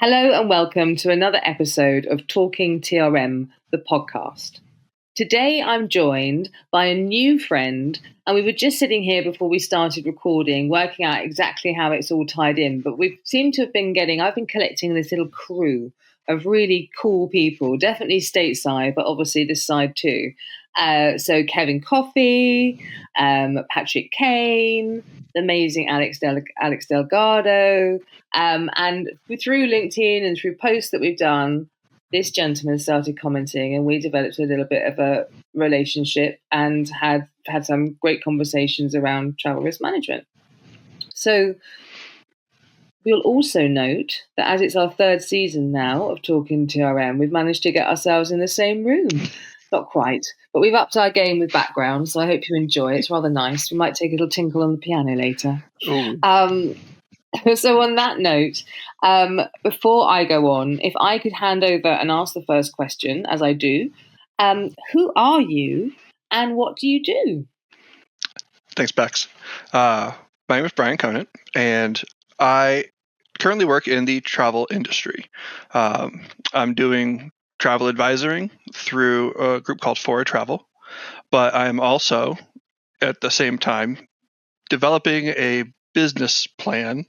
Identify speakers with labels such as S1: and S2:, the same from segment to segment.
S1: Hello and welcome to another episode of Talk'n TRM, the podcast. Today I'm joined by a new friend, and we were just sitting here before we started recording, working out exactly how it's all tied in. But we seem to have I've been collecting this little crew of really cool people, definitely stateside, but obviously this side too. So Kevin Coffey, Patrick Kane, the amazing Alex Delgado, and through LinkedIn and through posts that we've done, this gentleman started commenting, and we developed a little bit of a relationship and had some great conversations around travel risk management. So we'll also note that as it's our third season now of Talk'n TRM, we've managed to get ourselves in the same room. Not quite, but we've upped our game with background, so I hope you enjoy it. It's rather nice. We might take a little tinkle on the piano later. So on that note, before I go on, if I could hand over and ask the first question, as I do, who are you and what do you do?
S2: Thanks, Bex. My name is Bryan Conant, and I currently work in the travel industry. I'm doing travel advisory through a group called For Travel, but I'm also, at the same time, developing a business plan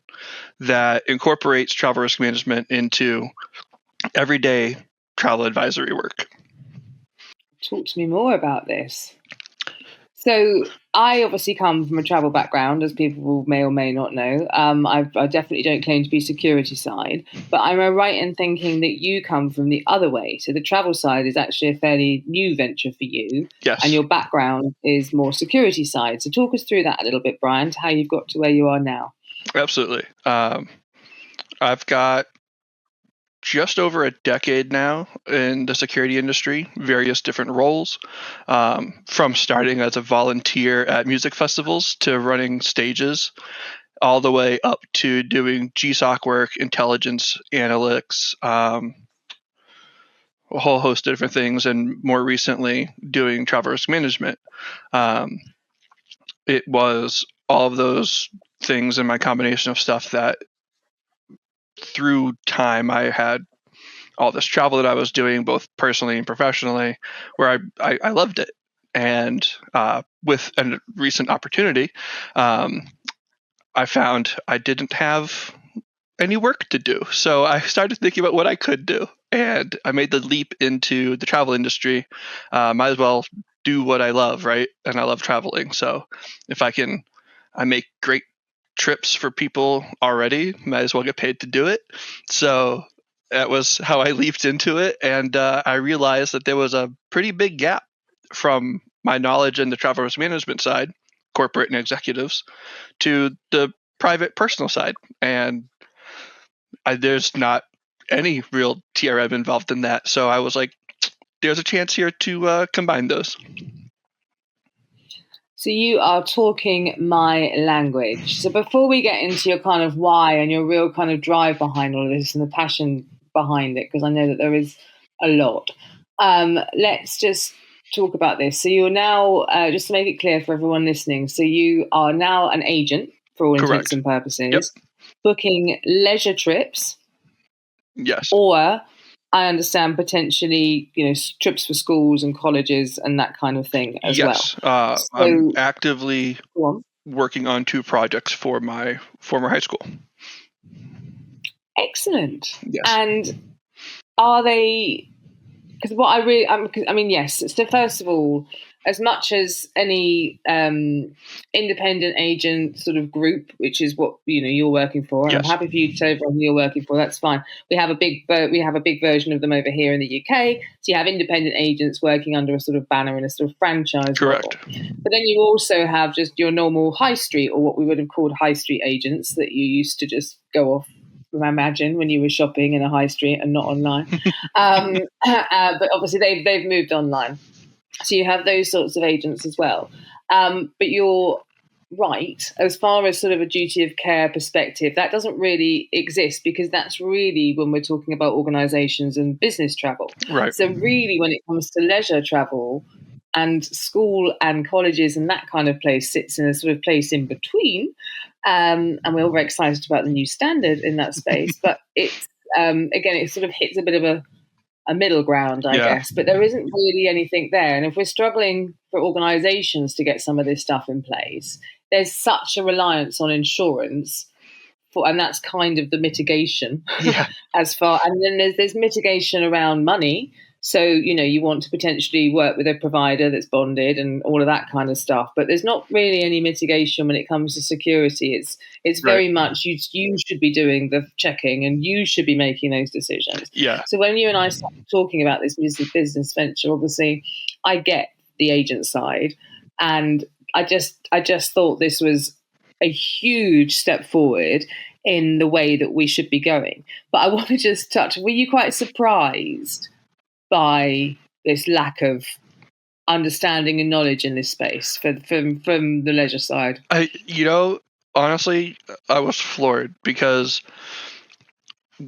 S2: that incorporates travel risk management into everyday travel advisory work.
S1: Talk to me more about this. So I obviously come from a travel background, as people may or may not know. I definitely don't claim to be security side, but am I right in thinking that you come from the other way? So the travel side is actually a fairly new venture for you.
S2: Yes.
S1: And your background is more security side. So talk us through that a little bit, Bryan, to how you've got to where you are now.
S2: Absolutely. I've got just over a decade now in the security industry, various different roles, from starting as a volunteer at music festivals to running stages, all the way up to doing GSOC work, intelligence, analytics, a whole host of different things, and more recently doing travel risk management. It was all of those things in my combination of stuff that through time I had all this travel that I was doing, both personally and professionally, where I loved it. And with a recent opportunity, I found I didn't have any work to do. So I started thinking about what I could do. And I made the leap into the travel industry. Might as well do what I love, right? And I love traveling. So if I make great trips for people already, might as well get paid to do it. So that was how I leaped into it, and I realized that there was a pretty big gap from my knowledge in the travel risk management side, corporate and executives, to the private personal side, and there's not any real TRM involved in that. So I was like, there's a chance here to combine those.
S1: So you are talking my language. So before we get into your kind of why and your real kind of drive behind all of this and the passion behind it, because I know that there is a lot, let's just talk about this. So you're now, just to make it clear for everyone listening, so you are now an agent for all intents and purposes, booking leisure trips.
S2: Yes.
S1: Or I understand potentially, trips for schools and colleges and that kind of thing as well.
S2: Yes, I'm actively working on 2 projects for my former high school.
S1: Excellent.
S2: Yes.
S1: And are they? Because what I really, yes. So first of all, as much as any independent agent sort of group, which is what you're working for, and I'm happy for you to tell everyone who you're working for. That's fine. We have a big version of them over here in the UK. So you have independent agents working under a sort of banner and a sort of franchise model. But then you also have just your normal high street, or what we would have called high street agents that you used to just go off. I imagine when you were shopping in a high street and not online, but obviously they've moved online. So you have those sorts of agents as well. But you're right, as far as sort of a duty of care perspective, that doesn't really exist, because that's really when we're talking about organisations and business travel.
S2: Right.
S1: So really, when it comes to leisure travel and school and colleges and that kind of place, sits in a sort of place in between. And we're all very excited about the new standard in that space, but it's again, it sort of hits a bit of a middle ground, I
S2: Yeah.
S1: guess, but there isn't really anything there. And if we're struggling for organizations to get some of this stuff in place, there's such a reliance on insurance. And that's kind of the mitigation
S2: Yeah.
S1: and then there's mitigation around money. So, you want to potentially work with a provider that's bonded and all of that kind of stuff. But there's not really any mitigation when it comes to security. It's very much you should be doing the checking and you should be making those decisions.
S2: Yeah.
S1: So when you and I started talking about this business venture, obviously I get the agent side, and I just thought this was a huge step forward in the way that we should be going. But I want to just touch, were you quite surprised by this lack of understanding and knowledge in this space from the leisure side?
S2: Honestly, I was floored because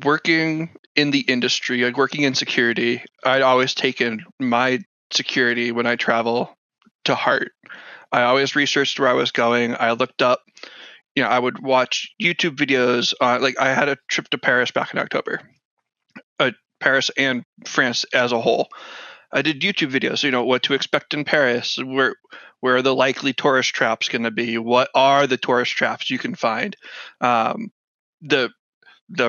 S2: working in the industry, like working in security, I'd always taken my security when I travel to heart. I always researched where I was going. I looked up, I would watch YouTube videos. Like I had a trip to Paris back in October, Paris and France as a whole. I did YouTube videos, what to expect in Paris, where are the likely tourist traps going to be, what are the tourist traps you can find, the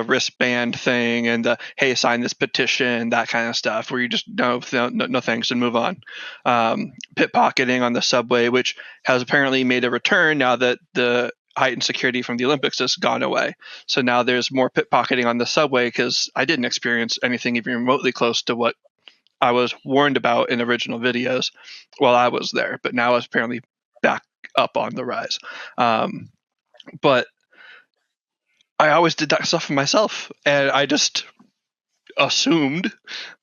S2: wristband thing and the hey, sign this petition, that kind of stuff, where you just no thanks and move on. Pickpocketing on the subway, which has apparently made a return now that the heightened security from the Olympics has gone away. So now there's more pickpocketing on the subway, because I didn't experience anything even remotely close to what I was warned about in original videos while I was there, but now it's apparently back up on the rise. But I always did that stuff for myself, and I just assumed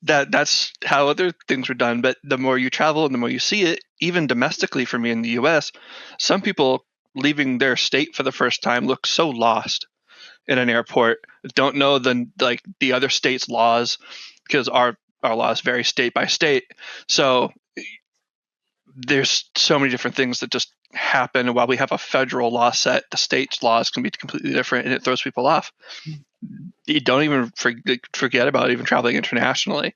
S2: that that's how other things were done. But the more you travel and the more you see it, even domestically for me in the US, some people leaving their state for the first time look so lost in an airport, don't know the other state's laws, because our laws vary state by state. So there's so many different things that just happen. And while we have a federal law set, the state's laws can be completely different, and it throws people off. You don't even forget about even traveling internationally.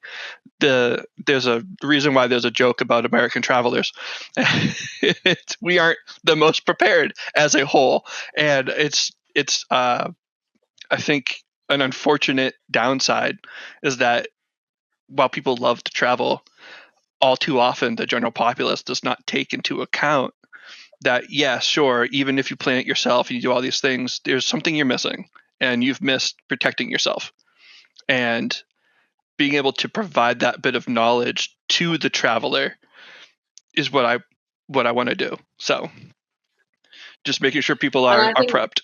S2: There's a reason why there's a joke about American travelers. We aren't the most prepared as a whole, and it's I think an unfortunate downside is that while people love to travel, all too often the general populace does not take into account that, yeah, sure, even if you plan it yourself and you do all these things, there's something you're missing, and you've missed protecting yourself. And being able to provide that bit of knowledge to the traveler is what I want to do. So just making sure people are prepped.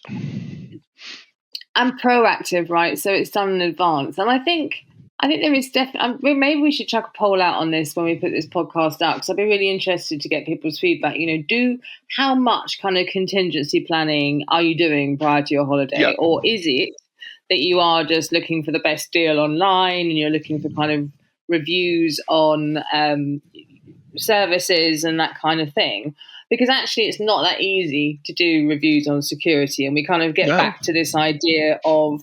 S1: I'm proactive, right? So it's done in advance. And I think there is definitely, maybe we should chuck a poll out on this when we put this podcast out, because I'd be really interested to get people's feedback. How much kind of contingency planning are you doing prior to your holiday?
S2: Yeah.
S1: Or is it that you are just looking for the best deal online and you're looking for kind of reviews on services and that kind of thing? Because actually it's not that easy to do reviews on security, and we kind of get back to this idea of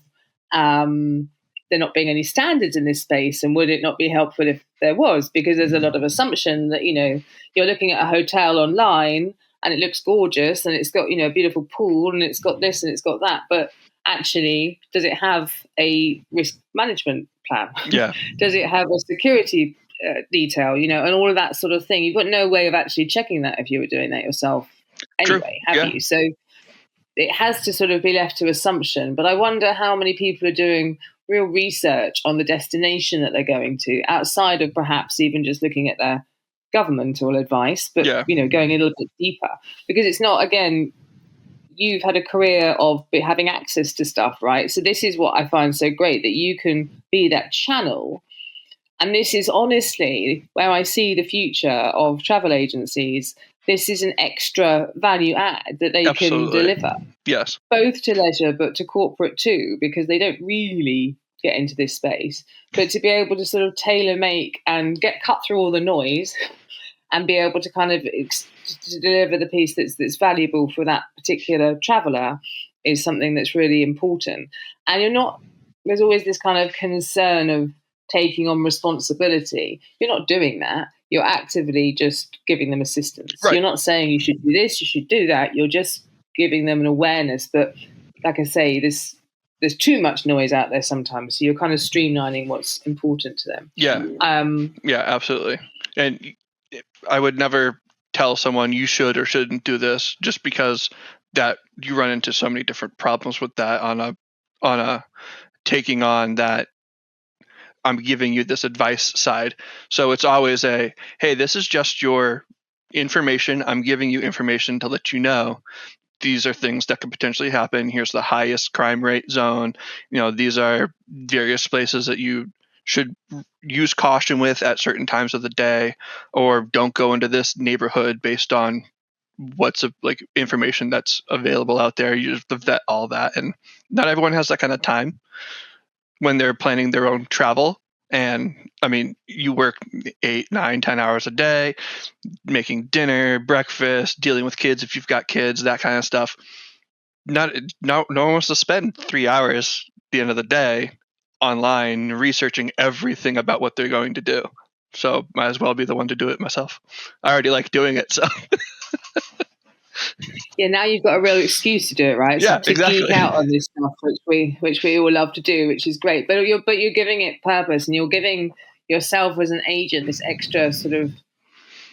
S1: there not being any standards in this space, and would it not be helpful if there was? Because there's a lot of assumption that you're looking at a hotel online and it looks gorgeous and it's got a beautiful pool and it's got this and it's got that, but actually, does it have a risk management plan?
S2: Yeah.
S1: Does it have a security detail, and all of that sort of thing? You've got no way of actually checking that if you were doing that yourself anyway, have you? So it has to sort of be left to assumption. But I wonder how many people are doing real research on the destination that they're going to, outside of perhaps even just looking at their governmental advice, but going a little bit deeper. Because it's not, again, you've had a career of having access to stuff, right? So this is what I find so great, that you can be that channel. And this is honestly where I see the future of travel agencies. This is an extra value add that they can deliver.
S2: Yes.
S1: Both to leisure, but to corporate too, because they don't really get into this space. But to be able to sort of tailor make and cut through all the noise and be able to kind of to deliver the piece that's valuable for that particular traveller is something that's really important. And you're not there's always this kind of concern of taking on responsibility. You're not doing that. You're actively just giving them assistance.
S2: Right.
S1: You're not saying you should do this, you should do that. You're just giving them an awareness that, like I say, there's too much noise out there sometimes. So you're kind of streamlining what's important to them.
S2: Yeah. Yeah, absolutely. And I would never tell someone you should or shouldn't do this, just because that you run into so many different problems with that on a taking on that I'm giving you this advice side. So it's always a, hey, this is just your information. I'm giving you information to let you know these are things that could potentially happen. Here's the highest crime rate zone. These are various places that you should use caution with at certain times of the day, or don't go into this neighborhood based on what's like information that's available out there. You just have to vet all that, and not everyone has that kind of time when they're planning their own travel. And I mean, you work 8, 9, 10 hours a day, making dinner, breakfast, dealing with kids if you've got kids, that kind of stuff. No one wants to spend 3 hours at the end of the day online researching everything about what they're going to do. So might as well be the one to do it myself. I already like doing it, so.
S1: Yeah, now you've got a real excuse to do it, right?
S2: Yeah,
S1: to
S2: exactly.
S1: geek out on this stuff, which we all love to do, which is great. But you're giving it purpose, and you're giving yourself as an agent this extra sort of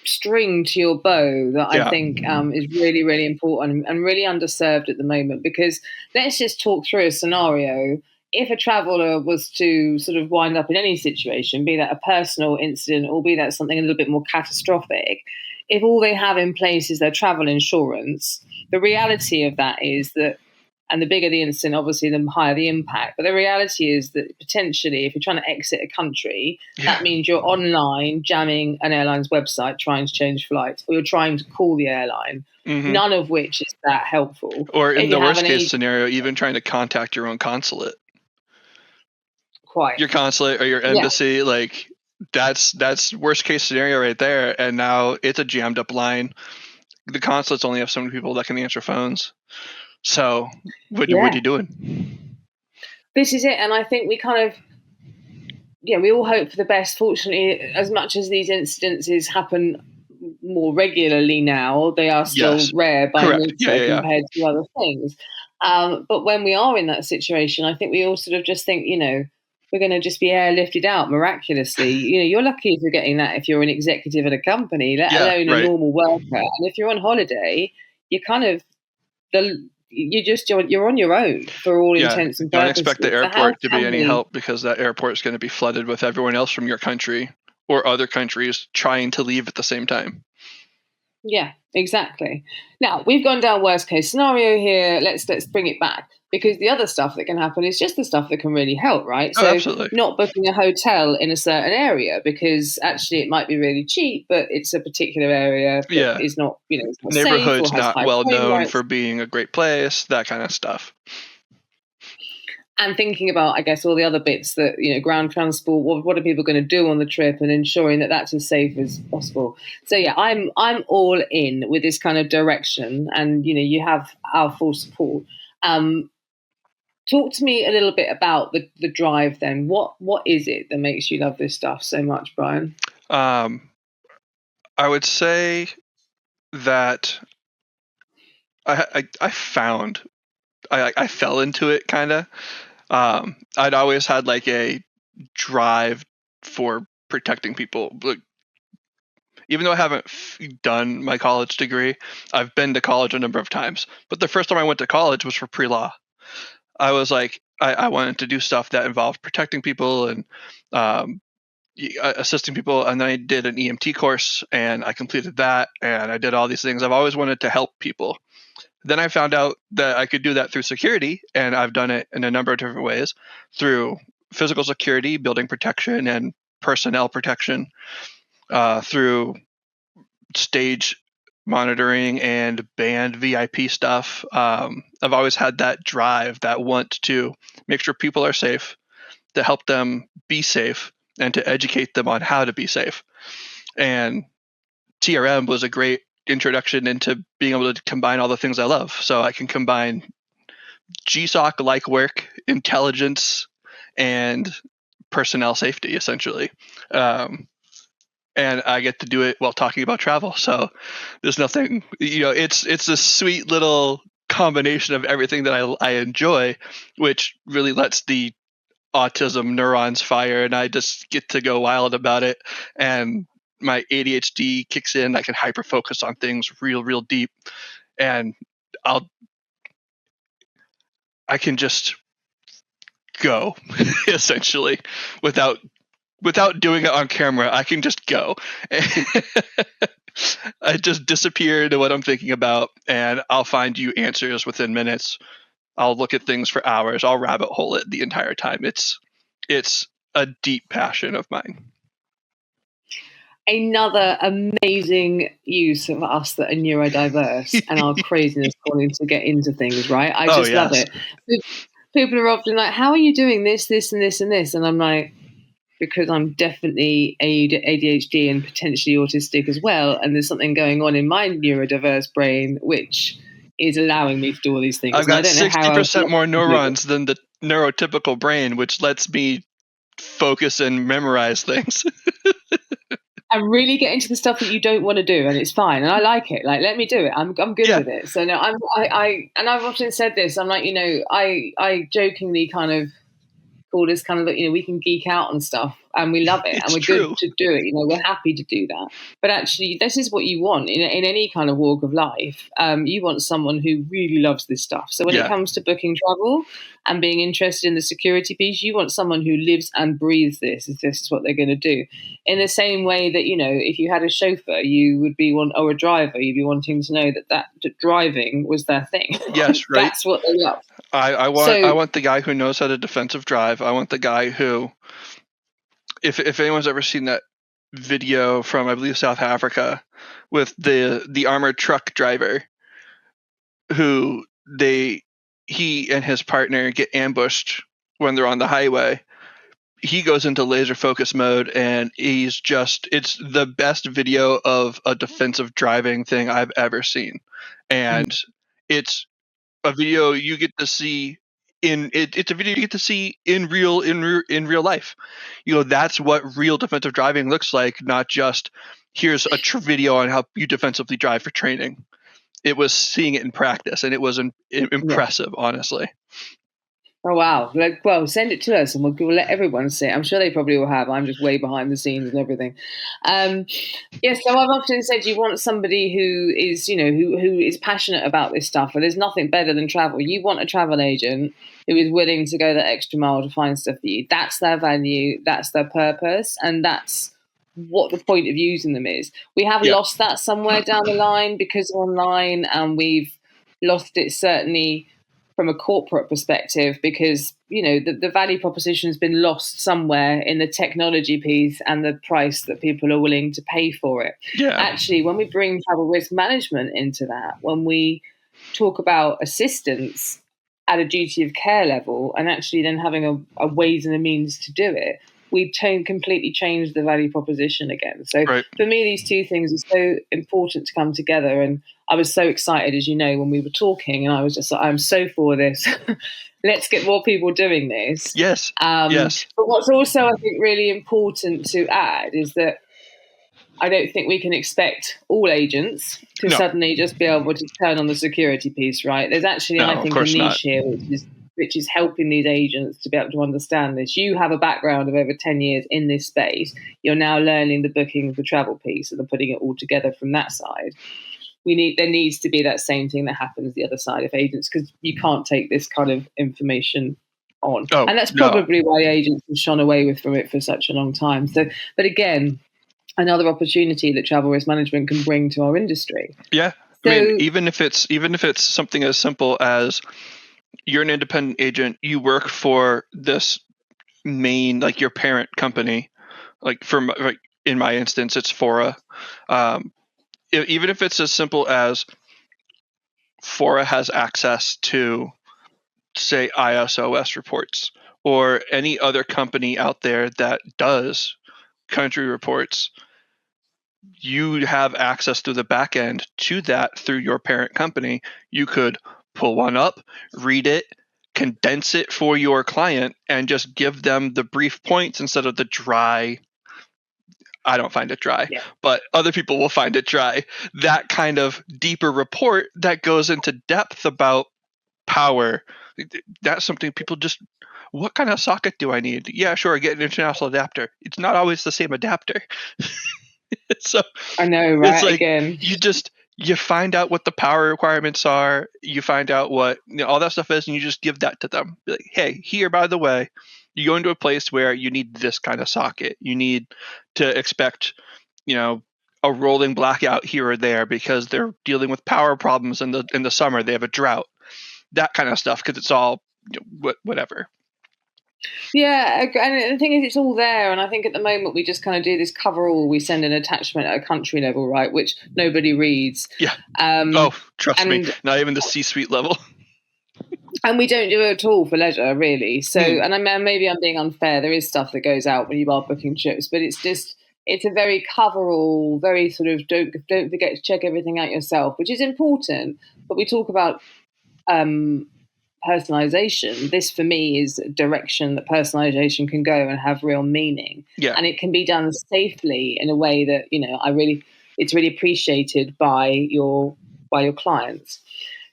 S1: string to your bow that I think is really, really important and really underserved at the moment. Because let's just talk through a scenario. If a traveller was to sort of wind up in any situation, be that a personal incident or be that something a little bit more catastrophic, if all they have in place is their travel insurance, the reality of that is that, and the bigger the incident, obviously, the higher the impact. But the reality is that potentially, if you're trying to exit a country, that means you're online jamming an airline's website trying to change flights, or you're trying to call the airline, none of which is that helpful.
S2: Or in the worst case scenario, even trying to contact your own consulate.
S1: Quite.
S2: Your consulate or your embassy, like that's worst case scenario right there. And now it's a jammed up line. The consulates only have so many people that can answer phones. So what are you doing?
S1: This is it. And I think we kind of, we all hope for the best. Fortunately, as much as these incidences happen more regularly now, they are still rare by nature compared to other things. But when we are in that situation, I think we all sort of just think, we're going to just be airlifted out miraculously. You're lucky if you're getting that if you're an executive at a company, let alone a normal worker. And if you're on holiday, you're kind of you're on your own for all intents and purposes.
S2: Don't expect the airport to be any help, because that airport is going to be flooded with everyone else from your country or other countries trying to leave at the same time.
S1: Yeah, exactly. Now, we've gone down worst case scenario here. Let's bring it back, because the other stuff that can happen is just the stuff that can really help, right?
S2: So absolutely.
S1: Not booking a hotel in a certain area because actually it might be really cheap, but it's a particular area that is not, it's not
S2: neighborhood's
S1: safe or has
S2: not
S1: high
S2: well known
S1: rates
S2: for being a great place, that kind of stuff.
S1: And thinking about, I guess, all the other bits that, ground transport, what are people going to do on the trip, and ensuring that that's as safe as possible. So, yeah, I'm all in with this kind of direction, and, you have our full support. Talk to me a little bit about the drive then. What is it that makes you love this stuff so much, Bryan?
S2: I would say that I found I fell into it kind of. I'd always had like a drive for protecting people. Like, even though I haven't done my college degree, I've been to college a number of times. But the first time I went to college was for pre-law. I was like, I wanted to do stuff that involved protecting people and assisting people. And then I did an EMT course and I completed that, and I did all these things. I've always wanted to help people. Then I found out that I could do that through security, and I've done it in a number of different ways, through physical security, building protection, and personnel protection, through stage monitoring and band VIP stuff. I've always had that drive, that want to make sure people are safe, to help them be safe, and to educate them on how to be safe. And TRM was a great introduction into being able to combine all the things I love. So I can combine GSOC like work, intelligence, and personnel safety, essentially. And I get to do it while talking about travel. So there's nothing, it's a sweet little combination of everything that I enjoy, which really lets the autism neurons fire, and I just get to go wild about it. And my ADHD kicks in. I can hyper focus on things real deep, and I can just go essentially without doing it on camera. I can just go. I just disappear into what I'm thinking about, and I'll find you answers within minutes. I'll look at things for hours. I'll rabbit hole it the entire time. It's a deep passion of mine.
S1: Another amazing use of us that are neurodiverse and our craziness wanting to get into things, right? I just love it. People are often like, how are you doing this, this, and this, and this? And I'm like, because I'm definitely ADHD and potentially autistic as well. And there's something going on in my neurodiverse brain, which is allowing me to do all these things.
S2: I've got 60% more neurons than the neurotypical brain, which lets me focus and memorize things.
S1: And really get into the stuff that you don't want to do, and it's fine, and I like it. Like, let me do it. I'm good with it. So no, and I've often said this. I'm like, I jokingly kind of call this kind of, we can geek out on stuff, and we love it, and we're good to do it. We're happy to do that. But actually, this is what you want in any kind of walk of life. You want someone who really loves this stuff. So when it comes to booking travel and being interested in the security piece, you want someone who lives and breathes this. If this is what they're going to do. In the same way that, if you had a chauffeur, you would be or a driver, you'd be wanting to know that driving was their thing.
S2: Yes, right.
S1: That's what they love.
S2: I want the guy who knows how to defensive drive. I want the guy who, if anyone's ever seen that video from, I believe, South Africa, with the armored truck driver, who he and his partner get ambushed when they're on the highway. He goes into laser focus mode, and it's the best video of a defensive driving thing I've ever seen. And it's a video you get to see it's a video you get to see in real life. That's what real defensive driving looks like, not just here's a video on how you defensively drive for training. It was seeing it in practice, and it was impressive, honestly.
S1: Oh, wow. Well, send it to us and we'll let everyone see it. I'm sure they probably will have. I'm just way behind the scenes and everything. Yes, so I've often said you want somebody who is, who is passionate about this stuff. And there's nothing better than travel. You want a travel agent who is willing to go that extra mile to find stuff for you. That's their value. That's their purpose. And that's what the point of using them is. We have lost that somewhere down the line because online, and we've lost it certainly from a corporate perspective, because the value proposition has been lost somewhere in the technology piece and the price that people are willing to pay for it. Actually, when we bring travel risk management into that, when we talk about assistance at a duty of care level, and actually then having a ways and a means to do it, we completely change the value proposition again. So for me, these two things are so important to come together. And I was so excited, as you know, when we were talking, and I was just like, I'm so for this. Let's get more people doing this.
S2: Yes. Yes.
S1: But what's also, I think, really important to add is that I don't think we can expect all agents to suddenly just be able to turn on the security piece, right? There's actually, I think, a niche here, which is helping these agents to be able to understand this. You have a background of over 10 years in this space. You're now learning the booking, the travel piece, and then putting it all together from that side. There needs to be that same thing that happens the other side of agents, because you can't take this kind of information on. And that's probably why agents have shone away from it for such a long time. So, but again, another opportunity that travel risk management can bring to our industry.
S2: Yeah. So, I mean, even if it's something as simple as you're an independent agent, you work for this main, like your parent company, in my instance, it's Fora. Even if it's as simple as Fora has access to, say, ISOS reports, or any other company out there that does country reports, you have access through the back end to that through your parent company. You could pull one up, read it, condense it for your client and just give them the brief points instead of the dry. I don't find it dry, but other people will find it dry. That kind of deeper report that goes into depth about power. That's something people just, what kind of socket do I need? Yeah, sure, get an international adapter. It's not always the same adapter. So
S1: I know, right?
S2: It's like
S1: Again,
S2: you find out what the power requirements are, you find out what all that stuff is, and you just give that to them. Be like, hey, here, by the way, you go into a place where you need this kind of socket. You need to expect, a rolling blackout here or there because they're dealing with power problems in the summer. They have a drought, that kind of stuff, because it's all whatever.
S1: Yeah, and the thing is, it's all there. And I think at the moment we just kind of do this cover-all. We send an attachment at a country level, right, which nobody reads.
S2: Yeah. Trust me, not even the C-suite level.
S1: And we don't do it at all for leisure, really. So, and maybe I'm being unfair. There is stuff that goes out when you are booking trips, but it's a very cover-all, very sort of don't forget to check everything out yourself, which is important. But we talk about personalization. This for me is a direction that personalization can go and have real meaning.
S2: Yeah.
S1: And it can be done safely in a way that, it's really appreciated by your clients.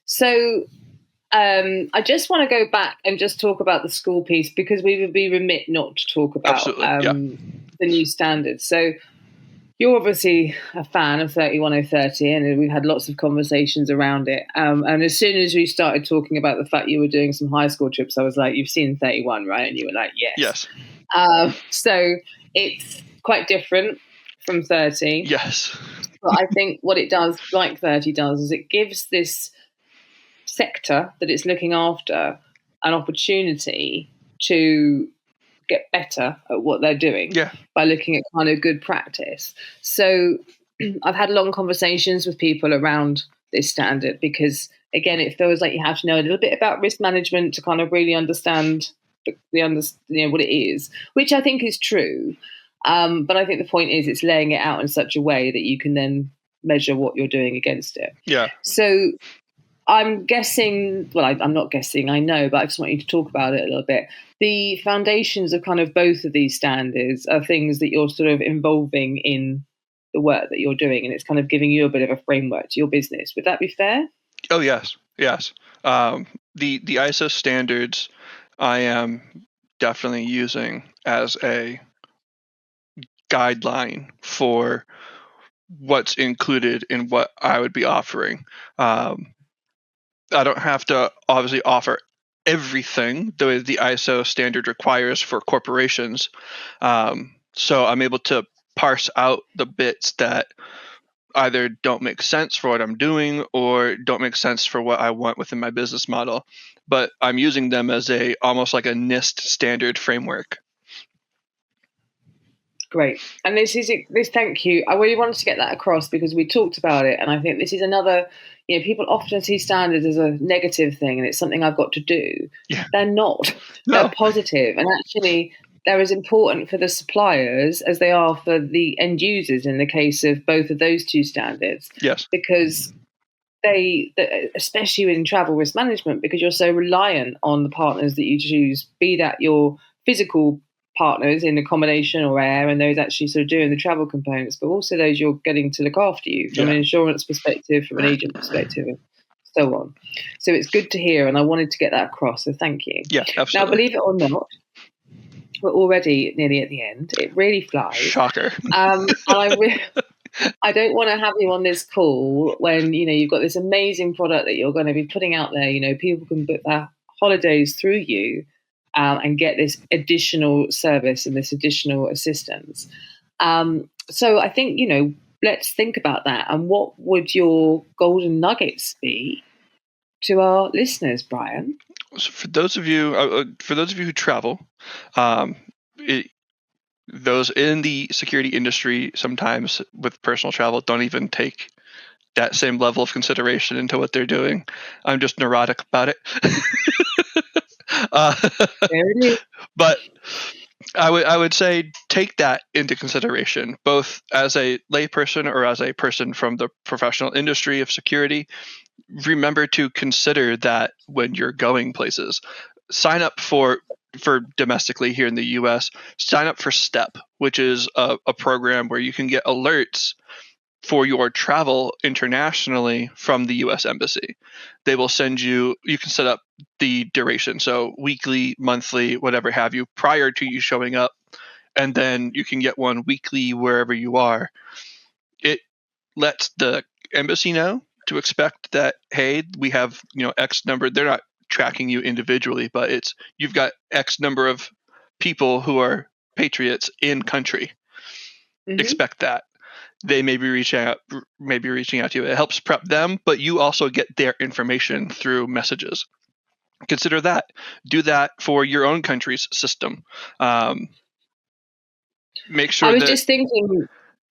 S1: So I just want to go back and just talk about the school piece, because we would be remit not to talk about the new standards. So you're obviously a fan of 31030, and we've had lots of conversations around it. And as soon as we started talking about the fact you were doing some high school trips, I was like, you've seen 31, right? And you were like, yes. So it's quite different from 30.
S2: Yes.
S1: But I think what it does, like 30 does, is it gives this sector that it's looking after an opportunity to get better at what they're doing by looking at kind of good practice. So I've had long conversations with people around this standard, because again, it feels like you have to know a little bit about risk management to kind of really understand what it is, which I think is true. But I think the point is it's laying it out in such a way that you can then measure what you're doing against it.
S2: Yeah.
S1: So I'm guessing, well, I'm not guessing, I know, but I just want you to talk about it a little bit. The foundations of kind of both of these standards are things that you're sort of involving in the work that you're doing, and it's kind of giving you a bit of a framework to your business. Would that be fair?
S2: Oh, yes. The ISO standards I am definitely using as a guideline for what's included in what I would be offering. I don't have to obviously offer everything the way the ISO standard requires for corporations. So I'm able to parse out the bits that either don't make sense for what I'm doing or don't make sense for what I want within my business model. But I'm using them as almost like a NIST standard framework.
S1: Great. And this, thank you. I really wanted to get that across because we talked about it. And I think this is another, people often see standards as a negative thing and it's something I've got to do.
S2: Yeah.
S1: They're not. No. They're positive. And actually, they're as important for the suppliers as they are for the end users in the case of both of those two standards.
S2: Yes.
S1: Because especially in travel risk management, because you're so reliant on the partners that you choose, be that your physical partners in accommodation or air, and those actually sort of doing the travel components, but also those you're getting to look after you from an insurance perspective, from an agent perspective, and so on. So it's good to hear, and I wanted to get that across, so thank you.
S2: Yeah, absolutely.
S1: Now, believe it or not, we're already nearly at the end. It really flies.
S2: Shocker.
S1: And I don't want to have you on this call when, you've got this amazing product that you're going to be putting out there. People can book their holidays through you and get this additional service and this additional assistance. So I think, let's think about that. And what would your golden nuggets be to our listeners, Bryan?
S2: So for those of you who travel, those in the security industry sometimes with personal travel don't even take that same level of consideration into what they're doing. I'm just neurotic about it. But I would say take that into consideration, both as a layperson or as a person from the professional industry of security. remember to consider that when you're going places. Sign up for domestically here in the US, sign up for STEP, which is a program where you can get alerts for your travel internationally from the US Embassy. They will send you can set up the duration, so weekly, monthly, whatever have you, prior to you showing up, and then you can get one weekly wherever you are. It lets the embassy know to expect that, hey, we have, X number. They're not tracking you individually, but it's you've got X number of people who are patriots in country.
S1: Mm-hmm.
S2: Expect that. They may be reaching out to you. It helps prep them, but you also get their information through messages. Consider that. Do that for your own country's system. Make sure
S1: I was
S2: that.
S1: just thinking.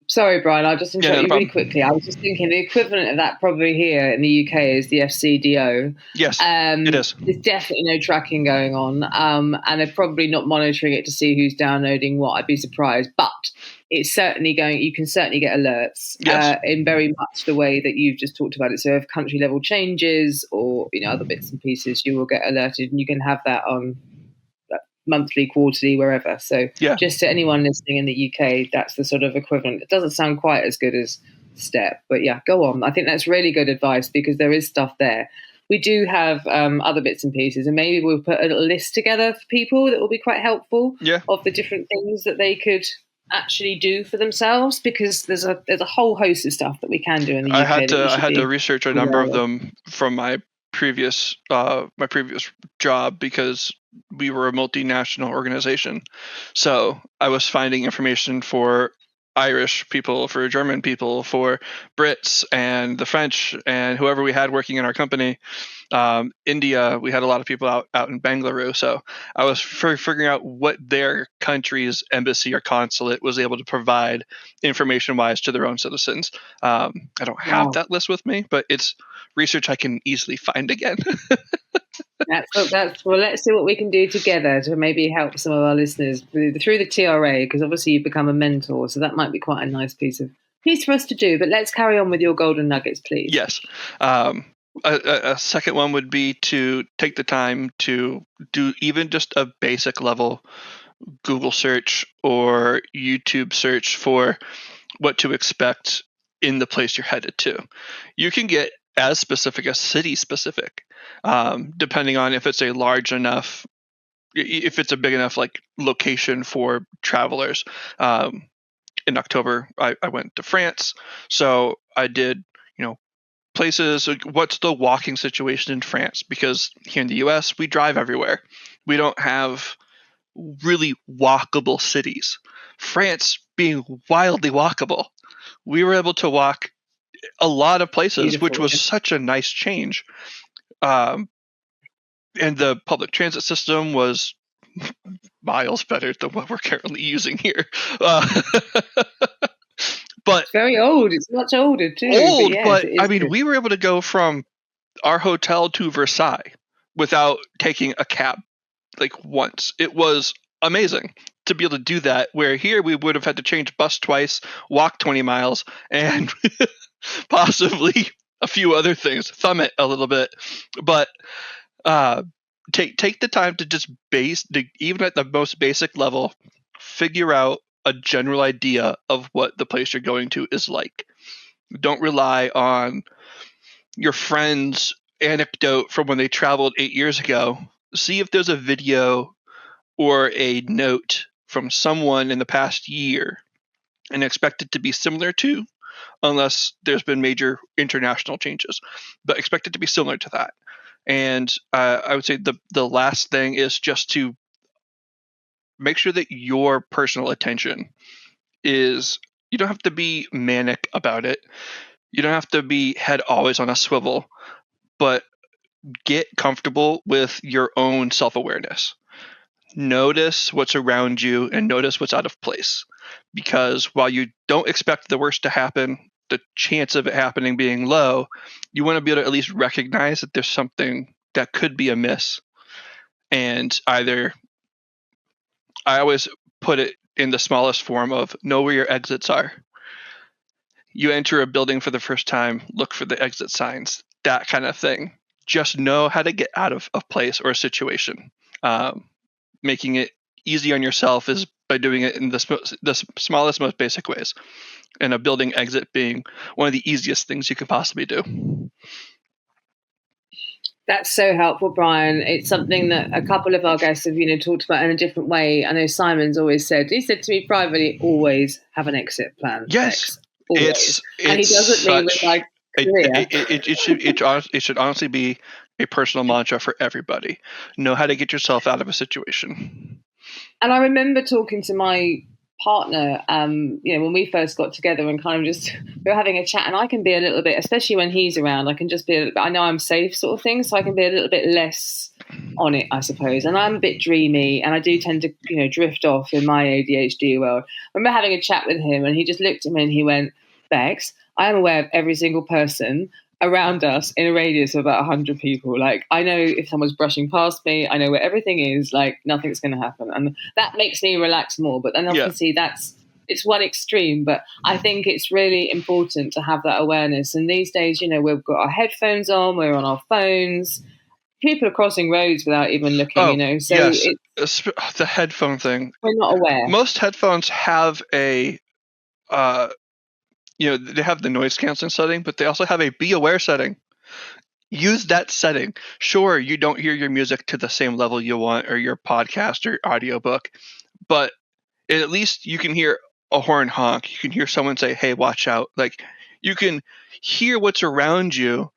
S1: Sorry, Bryan, I'll just interrupt you really quickly. I was just thinking the equivalent of that probably here in the UK is the FCDO.
S2: Yes, it is.
S1: There's definitely no tracking going on, and they're probably not monitoring it to see who's downloading what. I'd be surprised, but it's certainly going. You can certainly get alerts in very much the way that you've just talked about it. So if country level changes or other bits and pieces, you will get alerted, and you can have that on monthly, quarterly, wherever. So just to anyone listening in the UK, that's the sort of equivalent. It doesn't sound quite as good as STEP, but yeah, go on. I think that's really good advice because there is stuff there. We do have other bits and pieces, and maybe we'll put a little list together for people that will be quite helpful of the different things that they could actually do for themselves, because there's a whole host of stuff that we can do in the UK.
S2: I had to research a number of them from my previous job because we were a multinational organization. So I was finding information for Irish people, for German people, for Brits and the French and whoever we had working in our company. India, we had a lot of people out in Bangalore. So I was figuring out what their country's embassy or consulate was able to provide information-wise to their own citizens. I don't have that list with me, but it's research I can easily find again.
S1: That's well. Let's see what we can do together to maybe help some of our listeners through the TRA, because obviously you've become a mentor, so that might be quite a nice piece for us to do. But let's carry on with your golden nuggets, please.
S2: Yes. A second one would be to take the time to do even just a basic level Google search or YouTube search for what to expect in the place you're headed to. You can get as specific as city specific, depending on if it's a large enough, if it's a big enough like location for travelers. In October, I went to France, so I did, places. What's the walking situation in France? Because here in the US, we drive everywhere. We don't have really walkable cities. France being wildly walkable, we were able to walk a lot of places, beautiful, which was such a nice change. And the public transit system was miles better than what we're currently using here. But
S1: it's very old. It's much older too.
S2: But I mean, we were able to go from our hotel to Versailles without taking a cab like once. It was amazing to be able to do that, where here we would have had to change bus twice, walk 20 miles, and possibly a few other things, thumb it a little bit. But take the time to just even at the most basic level, figure out a general idea of what the place you're going to is like. Don't rely on your friend's anecdote from when they traveled 8 years ago. See if there's a video or a note from someone in the past year and expect it to be similar to, unless there's been major international changes, but expect it to be similar to that. And I would say the last thing is just to make sure that your personal attention is, you don't have to be manic about it. You don't have to be head always on a swivel, but get comfortable with your own self-awareness. Notice what's around you and notice what's out of place. Because while you don't expect the worst to happen, the chance of it happening being low, you want to be able to at least recognize that there's something that could be amiss. And either, I always put it in the smallest form of know where your exits are. You enter a building for the first time, look for the exit signs. that kind of thing. Just know how to get out of a place or a situation. Making it easy on yourself is by doing it in the smallest, most basic ways. And a building exit being one of the easiest things you could possibly do.
S1: That's so helpful, Bryan. It's something that a couple of our guests have, talked about in a different way. I know Simon's always said, he said to me privately, always have an exit plan.
S2: Yes.
S1: Bex. Always. And he doesn't mean with my career.
S2: It should honestly be a personal mantra for everybody. Know how to get yourself out of a situation.
S1: And I remember talking to my partner, when we first got together and kind of just, we were having a chat, and I can be a little bit, especially when he's around, I can just be a little bit, I know I'm safe sort of thing, so I can be a little bit less on it, I suppose. And I'm a bit dreamy, and I do tend to, drift off in my ADHD world. I remember having a chat with him, and he just looked at me and he went, Bex, I am aware of every single person around us in a radius of about 100 people. Like, I know if someone's brushing past me, I know where everything is, like nothing's going to happen. And that makes me relax more. But then obviously it's one extreme, but I think it's really important to have that awareness. And these days, we've got our headphones on, we're on our phones. People are crossing roads without even looking, So
S2: yes, the headphone thing.
S1: We're not aware.
S2: Most headphones have a they have the noise canceling setting, but they also have a be aware setting. Use that setting. Sure, you don't hear your music to the same level you want, or your podcast or audiobook, but at least you can hear a horn honk. You can hear someone say, hey, watch out. Like, you can hear what's around you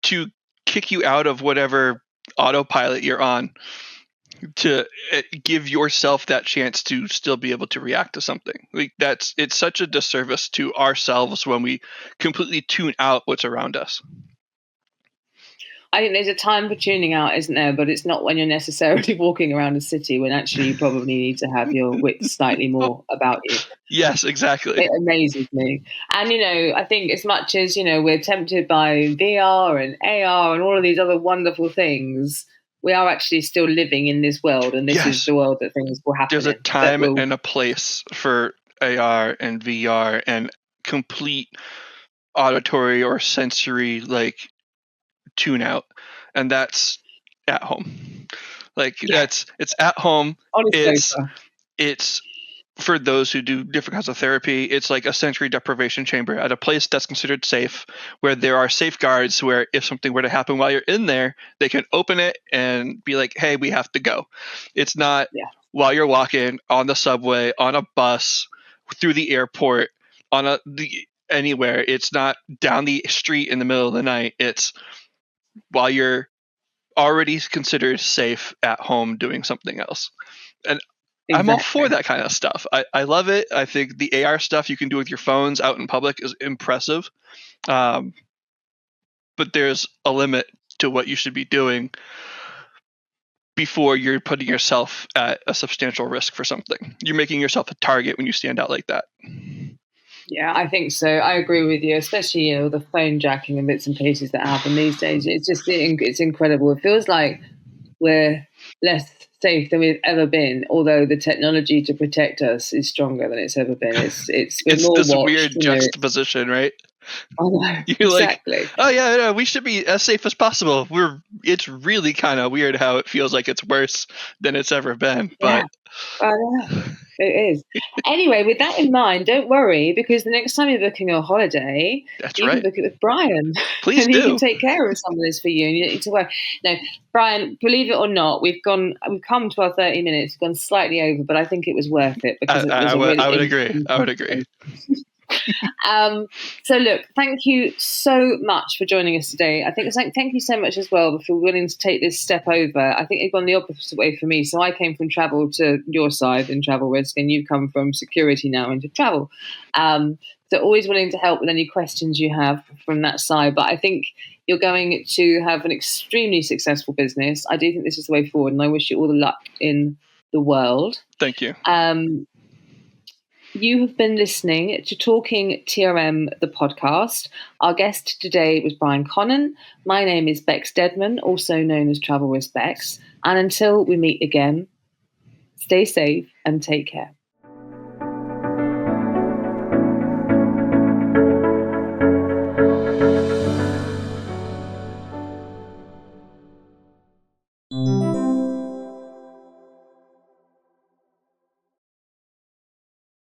S2: to kick you out of whatever autopilot you're on, to give yourself that chance to still be able to react to something. Like, it's such a disservice to ourselves when we completely tune out what's around us.
S1: I think there's a time for tuning out, isn't there? But it's not when you're necessarily walking around a city, when actually you probably need to have your wits slightly more about you.
S2: Yes, exactly.
S1: It amazes me. And, I think as much as, we're tempted by VR and AR and all of these other wonderful things, we are actually still living in this world, and this is the world that things will happen.
S2: There's a time and a place for AR and VR and complete auditory or sensory tune out, and that's at home. It's at home. It's for those who do different kinds of therapy. It's like a sensory deprivation chamber at a place that's considered safe, where there are safeguards where if something were to happen while you're in there, they can open it and be like, hey, we have to go. It's not while you're walking on the subway, on a bus, through the airport, anywhere. It's not down the street in the middle of the night. It's while you're already considered safe at home doing something else. And I'm all for that kind of stuff. I love it. I think the AR stuff you can do with your phones out in public is impressive. But there's a limit to what you should be doing before you're putting yourself at a substantial risk for something. You're making yourself a target when you stand out like that.
S1: Yeah, I think so. I agree with you, especially the phone jacking and bits and pieces that happen these days. It's incredible. It feels like we're less safe than we've ever been, although the technology to protect us is stronger than it's ever been. It's more
S2: this
S1: watched,
S2: weird juxtaposition, right?
S1: I know,
S2: You're
S1: exactly.
S2: Like, oh yeah, we should be as safe as possible. It's really kind of weird how it feels like it's worse than it's ever been. But
S1: I know. It is. Anyway, with that in mind, don't worry, because the next time you're booking a holiday, you can book it with Bryan.
S2: Please
S1: and
S2: do.
S1: He can take care of some of this for you, and you don't need to worry. No, Bryan, believe it or not, we've come to our 30 minutes. We've gone slightly over, but I think it was worth it because
S2: I would agree. I would agree.
S1: So look, thank you so much for joining us today. Thank you so much as well for willing to take this step over. I think you've gone the opposite way for me. So I came from travel to your side in travel risk, and you've come from security now into travel. So always willing to help with any questions you have from that side. But I think you're going to have an extremely successful business. I do think this is the way forward, and I wish you all the luck in the world.
S2: Thank you.
S1: You have been listening to Talking TRM, the podcast. Our guest today was Bryan Conant. My name is Bex Deadman, also known as Travel with Bex. And until we meet again, stay safe and take care.